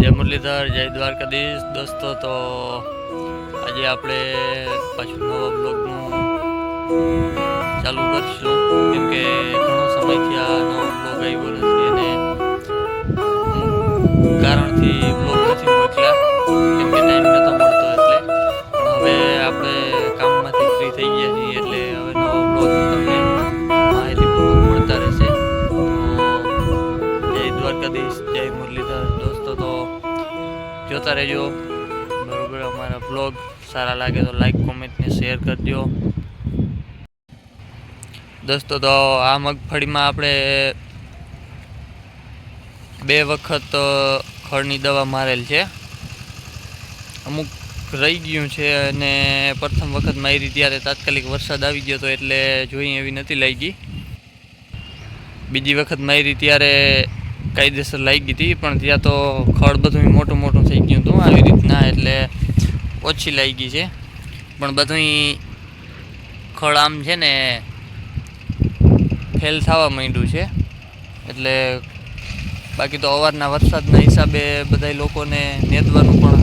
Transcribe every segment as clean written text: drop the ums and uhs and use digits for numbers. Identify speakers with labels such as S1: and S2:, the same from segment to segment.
S1: જય મુરલીધર, જય દ્વારકાધીશ દોસ્તો. તો આજે આપણે પાછું નવા બ્લોગનું ચાલુ કરીશું, કેમ કે ઘણો સમયથી આ નવો બ્લોગ આવ્યો નથી અને અમુક કારણથી બ્લોગ નથી મોકલ્યા, કેમ કે ટાઈમ નહોતો મળતો. એટલે પણ હવે આપણે કામમાંથી ફ્રી થઈ ગયા છીએ, એટલે હવે નવો બ્લોગ તમને માહિતીપૂર્વક મળતા રહેશે. તો જય દ્વારકાધીશ, જય મુરલીધર દોસ્તો. તો જોતા રહેજો બરાબર. અમારા બ્લોગ સારા લાગે તો લાઈક, કોમેન્ટ ને શેર કરજો દોસ્તો. તો આ મગફળીમાં આપણે 2 વખત ખળની દવા મારેલ છે. અમુક રહી ગયું છે અને પ્રથમ વખત મારી ત્યારે તાત્કાલિક વરસાદ આવી ગયો હતો એટલે જોઈ એવી નથી લાગી. બીજી વખત મારી ત્યારે કાયદેસર લાગી હતી, પણ ત્યાં તો ખડ બધું મોટું મોટું થઈ ગયું હતું આવી રીતના, એટલે ઓછી લાગી છે. પણ બધું ખડ આમ છે ને ફેલ થવા માંડ્યું છે. એટલે બાકી તો અવારના વરસાદના હિસાબે બધા લોકોને નેદવાનું પણ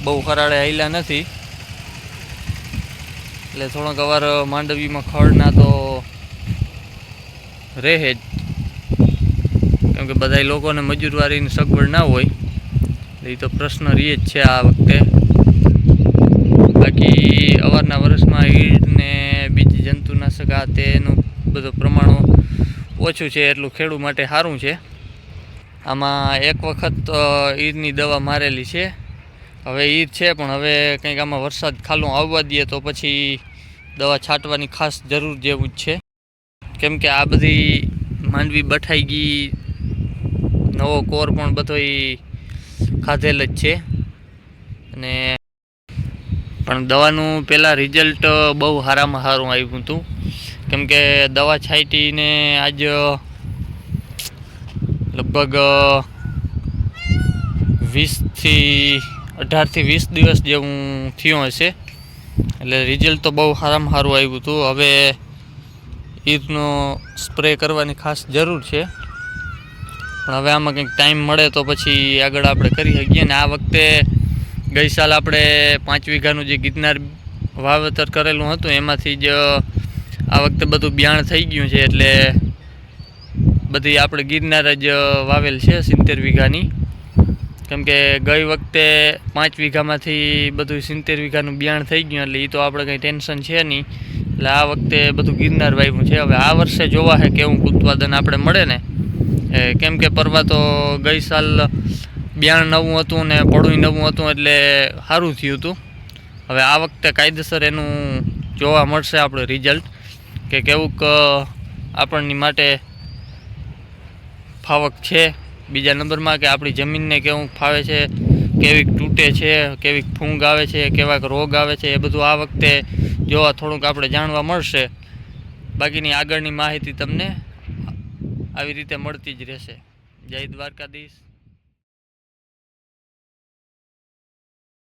S1: બહુ ખરાડે હાલ્યા નથી, એટલે થોડોક અવાર માંડવીમાં ખડના તો રહે જ, કેમ કે બધા લોકોને મજૂરવાળીની સગવડ ના હોય, એ તો પ્રશ્ન રહે જ છે આ વખતે. બાકી અવારના વર્ષમાં ઈડ ને બીજી જંતુનાશક આ તેનું બધું પ્રમાણ ઓછું છે, એટલું ખેડૂત માટે સારું છે. આમાં એક વખત ઈડની દવા મારેલી છે. હવે ઈદ છે, પણ હવે કંઈક આમાં વરસાદ ખાલું આવવા દઈએ તો પછી દવા છાંટવાની ખાસ જરૂર જેવું જ છે, કેમ કે આ બધી માંડવી બઠાઈ ગઈ, નવો કોર પણ બધો ખાધેલ જ છે. અને પણ દવાનું પહેલાં રિઝલ્ટ બહુ સારામાં સારું આવ્યું હતું, કેમ કે દવા છાંટીને આજ લગભગ 18 થી 20 દિવસ જેવું થયું હશે, એટલે રિઝલ્ટ તો બહુ સારામાં સારું આવ્યું હતું. હવે ઈદનો સ્પ્રે કરવાની ખાસ જરૂર છે, પણ હવે આમાં કંઈક ટાઈમ મળે તો પછી આગળ આપણે કરી શકીએ. ને આ વખતે ગઈ સાલ આપણે 5 વીઘાનું જે ગિરનાર વાવેતર કરેલું હતું એમાંથી જ આ વખતે બધું બિયાણ થઈ ગયું છે, એટલે બધી આપણે ગિરનાર જ વાવેલ છે 70 વીઘાની. કેમ કે ગઈ વખતે 5 વીઘામાંથી બધું 70 વીઘાનું બિયાણ થઈ ગયું, એટલે એ તો આપણે કંઈ ટેન્શન છે નહીં. એટલે આ વખતે બધું ગિરનાર વાવ્યું છે. હવે આ વર્ષે જોવા છે કેવું ઉત્પાદન આપણે મળે ને, કેમ કે પરવા તો ગઈ સાલ બિયાણ નવું હતું ને પડું નવું હતું, એટલે સારું થયું હતું. હવે આ વખતે કાયદેસર એનું જોવા મળશે આપણે રિઝલ્ટ, કે કેવુંક આપણની માટે ફાવક છે. બીજા નંબરમાં કે આપણી જમીનને કેવું ફાવે છે, કેવીક તૂટે છે, કેવીક ફૂંગ આવે છે, કેવાક રોગ આવે છે, એ બધું આ વખતે જોવા થોડુંક આપણે જાણવા મળશે. બાકીની આગળની માહિતી તમને આવી રીતે મળતી જ રહેશે. જય દ્વારકાધીશ.